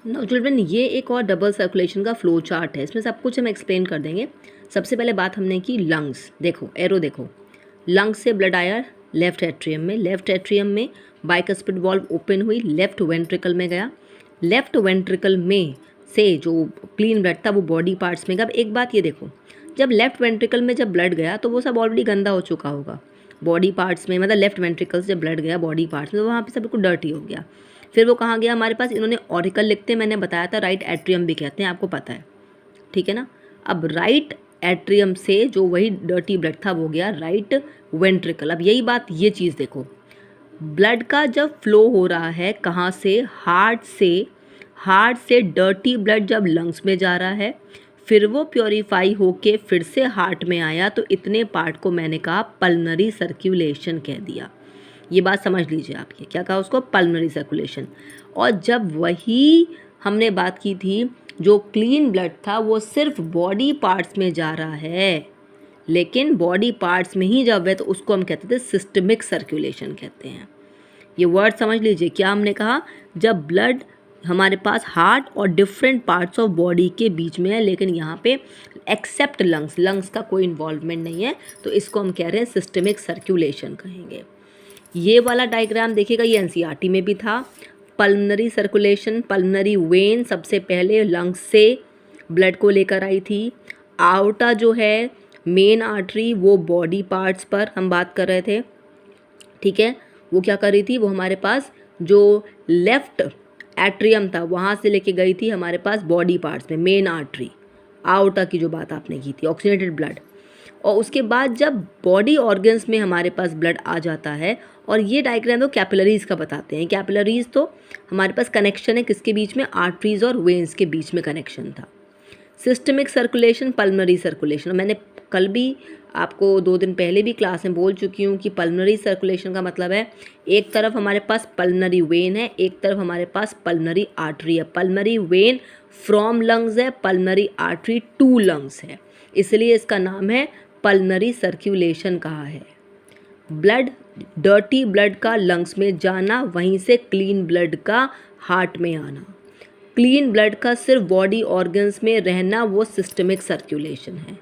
Now children, ये एक और डबल सर्कुलेशन का फ्लो चार्ट है, इसमें सब कुछ हम एक्सप्लेन कर देंगे। सबसे पहले बात हमने की लंग्स। देखो एरो देखो, लंग्स से ब्लड आया लेफ्ट एट्रियम में, लेफ्ट एट्रियम में बाइकस्पिड वाल्व ओपन हुई, लेफ्ट वेंट्रिकल में गया, लेफ्ट वेंट्रिकल में से जो क्लीन ब्लड था वो बॉडी पार्ट्स में गया। अब एक बात ये देखो, जब लेफ्ट वेंट्रिकल में जब ब्लड गया तो वो सब ऑलरेडी गंदा हो चुका होगा बॉडी पार्ट्स में, मतलब लेफ्ट वेंट्रिकल से जब ब्लड गया बॉडी पार्ट्स में तो वहाँ पे सब बिल्कुल डर्टी हो गया। फिर वो कहाँ गया हमारे पास, इन्होंने ऑरिकल लिखते हैं, मैंने बताया था राइट एट्रियम भी कहते हैं, आपको पता है, ठीक है ना। अब राइट एट्रियम से जो वही डर्टी ब्लड था वो गया राइट वेंट्रिकल। अब यही बात, ये चीज़ देखो, ब्लड का जब फ्लो हो रहा है कहाँ से, हार्ट से डर्टी ब्लड जब लंग्स में जा रहा है, फिर वो प्योरीफाई होके फिर से हार्ट में आया, तो इतने पार्ट को मैंने कहा पल्मनरी सर्कुलेशन कह दिया। ये बात समझ लीजिए आप, ये क्या कहा उसको, पल्मनरी सर्कुलेशन। और जब वही हमने बात की थी, जो क्लीन ब्लड था वो सिर्फ बॉडी पार्ट्स में जा रहा है, लेकिन बॉडी पार्ट्स में ही जब है तो उसको हम कहते थे सिस्टमिक सर्कुलेशन कहते हैं। ये वर्ड समझ लीजिए, क्या हमने कहा, जब ब्लड हमारे पास हार्ट और डिफरेंट पार्ट्स ऑफ बॉडी के बीच में है, लेकिन यहाँ पे एक्सेप्ट लंग्स का कोई इन्वॉल्वमेंट नहीं है, तो इसको हम कह रहे हैं सिस्टमिक सर्कुलेशन कहेंगे। ये वाला डायग्राम देखिएगा, ये एनसीईआरटी में भी था। पल्मनरी सर्कुलेशन, पल्मनरी वेन सबसे पहले लंग्स से ब्लड को लेकर आई थी। आउटा जो है मेन आर्टरी, वो बॉडी पार्ट्स पर हम बात कर रहे थे, ठीक है। वो क्या कर रही थी, वो हमारे पास जो लेफ्ट एट्रियम था वहाँ से लेके गई थी हमारे पास बॉडी पार्ट्स में, मेन आर्टरी, आउटा की जो बात आपने की थी, ऑक्सीजनेटेड ब्लड। और उसके बाद जब बॉडी ऑर्गन्स में हमारे पास ब्लड आ जाता है, और ये डायग्राम तो कैपिलरीज़ का बताते हैं। कैपिलरीज़ तो हमारे पास कनेक्शन है किसके बीच में, आर्टरीज़ और वेन्स के बीच में कनेक्शन था। सिस्टमिक सर्कुलेशन, पल्मनरी सर्कुलेशन, मैंने कल भी आपको 2 दिन पहले भी क्लास में बोल चुकी हूँ कि पल्मनरी सर्कुलेशन का मतलब है एक तरफ हमारे पास पल्मनरी वेन है, एक तरफ हमारे पास पल्मनरी आर्टरी है। पल्मनरी वेन फ्रॉम लंग्स है, पल्मनरी आर्टरी टू लंग्स है, इसलिए इसका नाम है पल्मनरी सर्कुलेशन कहा है। ब्लड, डर्टी ब्लड का लंग्स में जाना, वहीं से क्लीन ब्लड का हार्ट में आना। क्लीन ब्लड का सिर्फ बॉडी ऑर्गन्स में रहना, वो सिस्टमिक सर्कुलेशन है।